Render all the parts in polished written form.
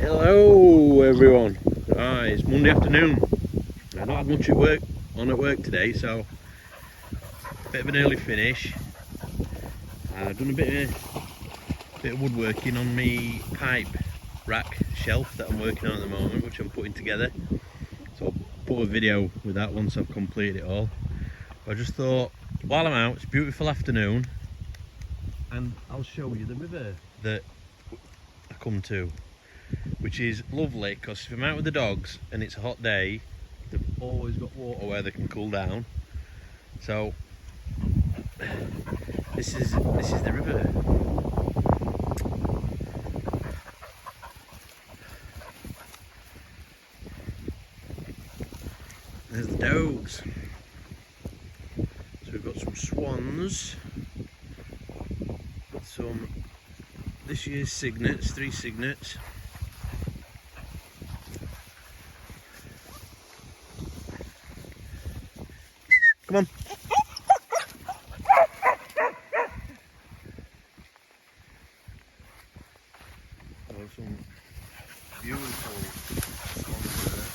Hello everyone. It's Monday afternoon. I've not had much at work today, so a bit of an early finish. I've done a bit of woodworking on me pipe rack shelf that I'm working on at the moment, which I'm putting together. So I'll put a video with that once I've completed it all. But I just thought, while I'm out, it's a beautiful afternoon, and I'll show you the river that I come to, which is lovely because if I'm out with the dogs and it's a hot day, they've always got water where they can cool down. So this is the river. There's the dogs. So we've got some swans, some this year's cygnets, 3 cygnets. Come on. Oh, some beautiful swans there.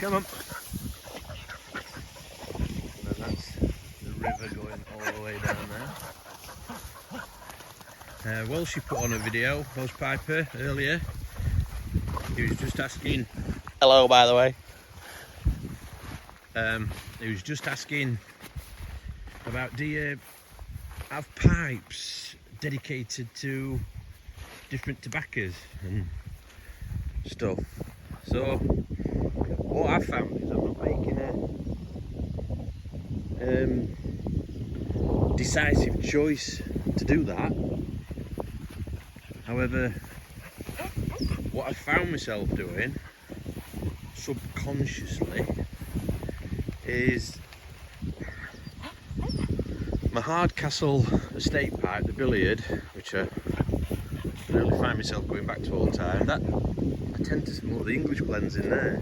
Come on. And then that's the river going all the way down there. Welshie put on a video, Welsh Piper, earlier. He was just asking, hello by the way, he was just asking about, do you have pipes dedicated to different tobaccos and stuff? So what I found is I'm not making a decisive choice to do that. However, what I found myself doing subconsciously is my Hardcastle estate pipe, the Billiard, which I really find myself going back to all the time. That I tend to smoke the English blends in there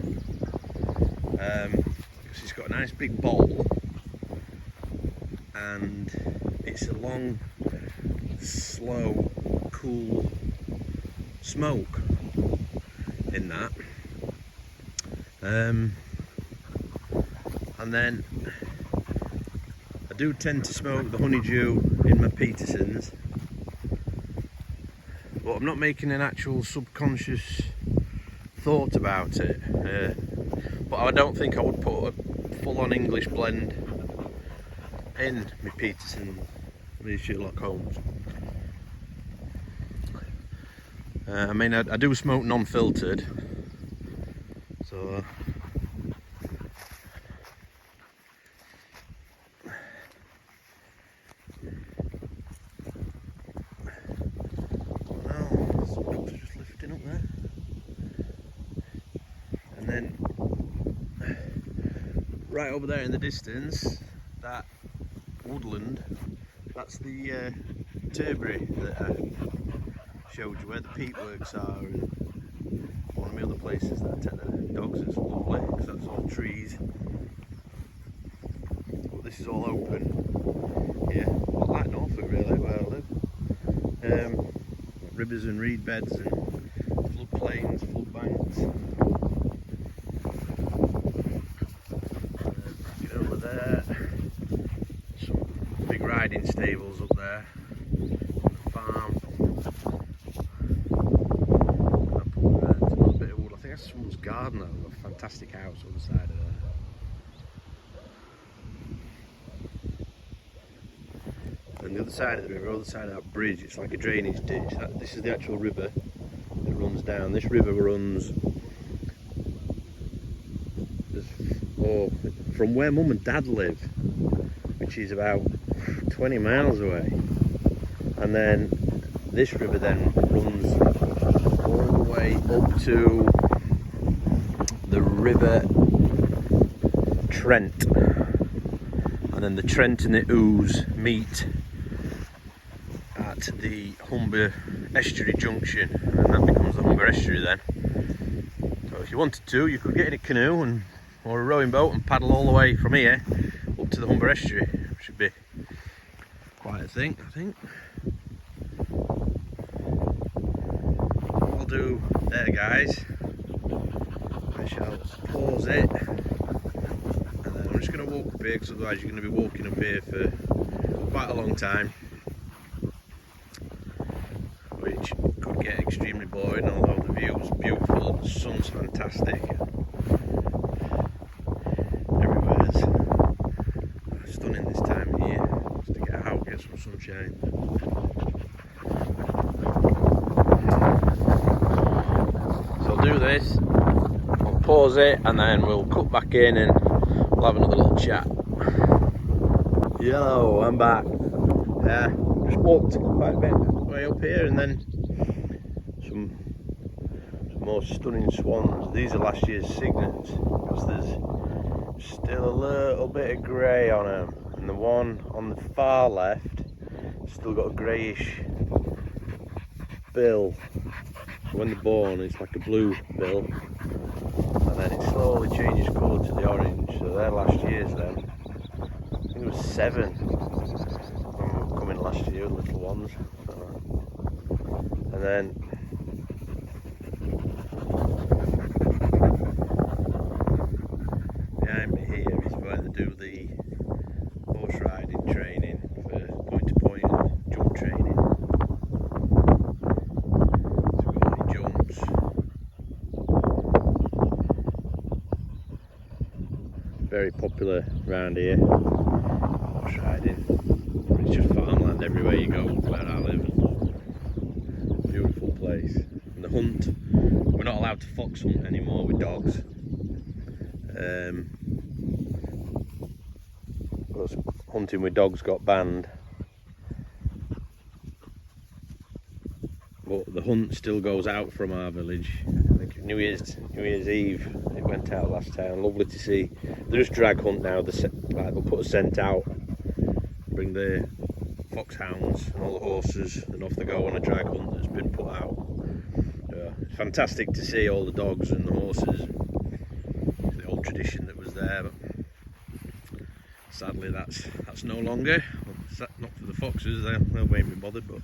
because it's got a nice big bowl and it's a long, slow, cool smoke in that. And then I do tend to smoke the honeydew in my Petersons, but I'm not making an actual subconscious thought about it. But I don't think I would put a full-on English blend in my Peterson, these Sherlock Holmes. I mean, I do smoke non-filtered, so just lifting up there, and then right over there in the distance, that woodland, that's the Tilbury that I showed you, where the peatworks are, and one of the other places that I take the dogs. It's lovely because that's all trees, but this is all open. Yeah, not like Norfolk really, where I live. Rivers and reed beds and floodplains, flood banks. Get over there, some big riding stables up there, the farm. Someone's garden, I've got a fantastic house on the side of there. And the other side of the river, other side of that bridge, it's like a drainage ditch. This is the actual river that runs down. This river runs from where Mum and Dad live, which is about 20 miles away. And then this river then runs all the way up to the River Trent, and then the Trent and the Ouse meet at the Humber Estuary Junction, and that becomes the Humber Estuary then. So if you wanted to, you could get in a canoe or a rowing boat and paddle all the way from here up to the Humber Estuary, which would be quite a thing, I think. do there, guys, I shall pause it, and then I'm just going to walk up here, because otherwise you're going to be walking up here for quite a long time, which could get extremely boring, although the view is beautiful, the sun's fantastic, everywhere's stunning this time of year, just to get out, get some sunshine. So I'll do this, I'll pause it, and then we'll cut back in and we'll have another little chat. Yo, I'm back. Just walked quite a bit way up here, and then some more stunning swans. These are last year's cygnets, because there's still a little bit of grey on them, and the one on the far left still got a greyish bill. So when they're born, it's like a blue bill, and then it slowly changes colour to the orange. So they're last year's then. I think there was 7 when we were coming last year, little ones. And then behind me here is where they do the horse riding training for point to point and jump training. So we've got the jumps. Very popular around here, horse riding. It's just farmland everywhere you go where I live. Beautiful place. And the hunt, we're not allowed to fox hunt anymore with dogs. Because hunting with dogs got banned. But the hunt still goes out from our village. I think New Year's Eve it went out last time. Lovely to see. They just drag hunt now. They'll put a scent out, bring the foxhounds and all the horses, and off they go on a drag hunt that's been put out. It's fantastic to see all the dogs and the horses, the old tradition that was there. But sadly, that's no longer. Not for the foxes; they won't be bothered. But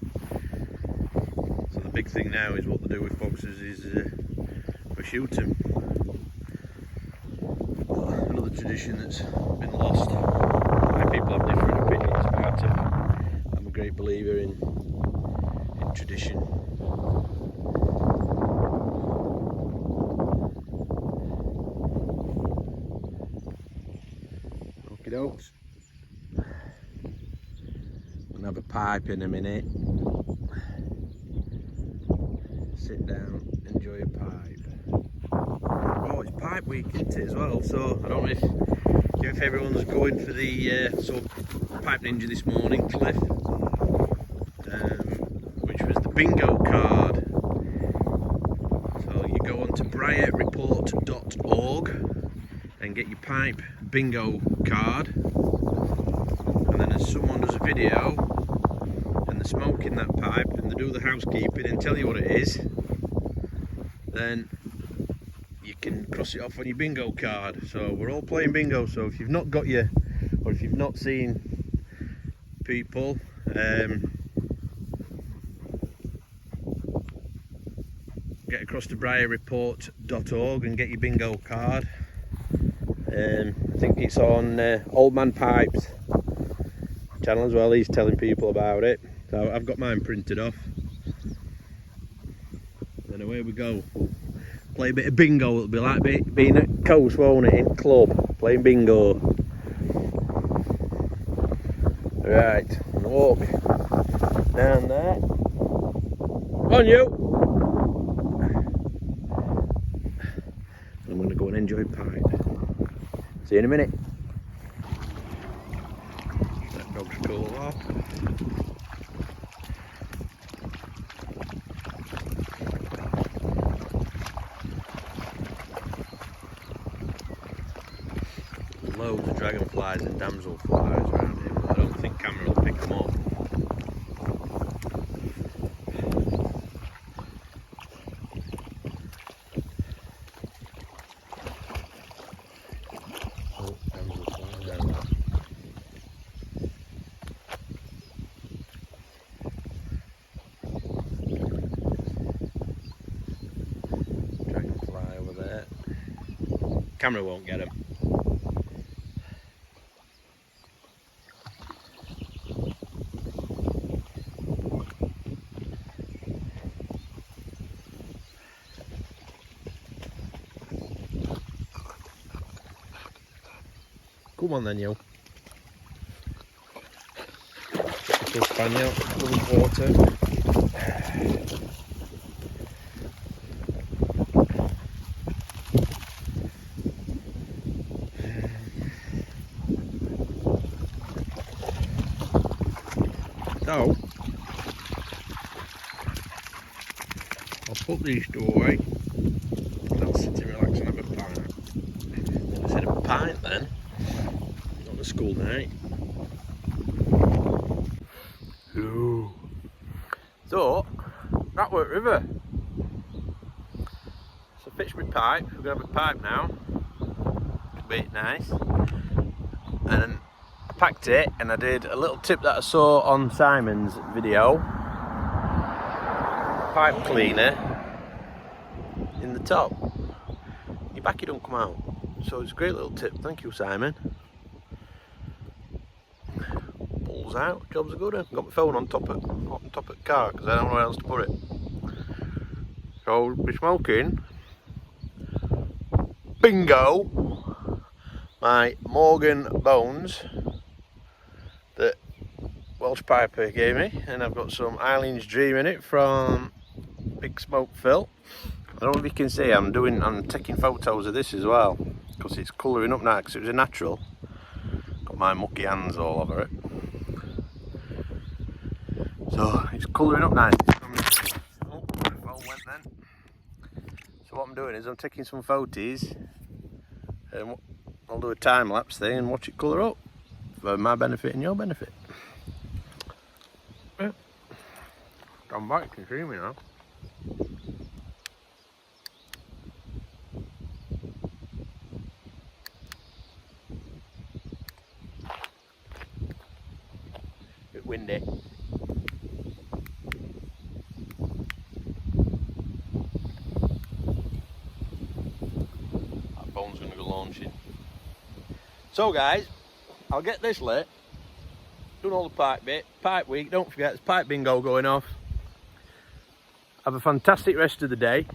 so the big thing now is what they do with foxes is we shoot them. Another tradition that's been lost. People have different opinions about it. I'm a great believer in tradition. Okie dokes. Gonna have a pipe in a minute. Sit down, enjoy a pipe. Oh, it's pipe week, isn't it, as well? So I don't know if everyone's going for the Pipe Ninja this morning, Cliff, which was the bingo card. So you go on to briarreport.org and get your pipe bingo card, and then as someone does a video and they're smoking that pipe and they do the housekeeping and tell you what it is, then you can cross it off on your bingo card. So we're all playing bingo, so if you've not got your, or if you've not seen people, get across to briarreport.org and get your bingo card. I think it's on Old Man Pipes channel as well. He's telling people about it, so I've got mine printed off. Then away we go. Play a bit of bingo. It'll be like being at Coast, won't it, in club, playing bingo. Right, I'm gonna walk down there. On you! I'm gonna go and enjoy pipe. See you in a minute. That dog's cool off. Loads of dragonflies and damselflies around here, but I don't think camera will pick them up. Oh, damselflies down there. camera won't get them. Come on then, you. Little spaniel, full of water. So, I'll put these two away. I'll sit and relax and have a pint. I said a pint then, not a school night. Ooh. So, Ratwork River. So I fixed my pipe, we're going to have a pipe now. It'll be nice. And I packed it and I did a little tip that I saw on Simon's video. Pipe cleaner in the top. Your backy don't come out. So it's a great little tip, thank you Simon. Pulls out, job's a good one. Got my phone on top of the car because I don't know where else to put it. So we're smoking. Bingo! My Morgan Bones that Welsh Piper gave me, and I've got some Eileen's Dream in it from Big Smoke Phil. I don't know if you can see, I'm taking photos of this as well because it's colouring up now because it was a natural. Got my mucky hands all over it. So it's colouring up nice. Oh, my phone went then. So what I'm doing is I'm taking some photos and I'll do a time lapse thing and watch it colour up for my benefit and your benefit. Yeah. Come back, you can see me now. Bit windy. That phone's going to go launching. So guys, I'll get this lit. Done all the pipe bit. Pipe week, don't forget there's pipe bingo going off. Have a fantastic rest of the day.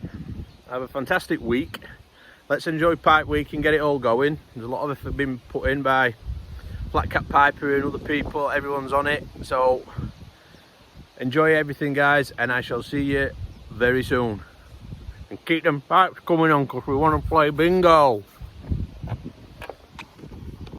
Have a fantastic week. Let's enjoy pipe week and get it all going. There's a lot of effort been put in by Black Cat Piper and other people. Everyone's on it. So enjoy everything guys, and I shall see you very soon. And keep them pipes coming on because we want to play bingo.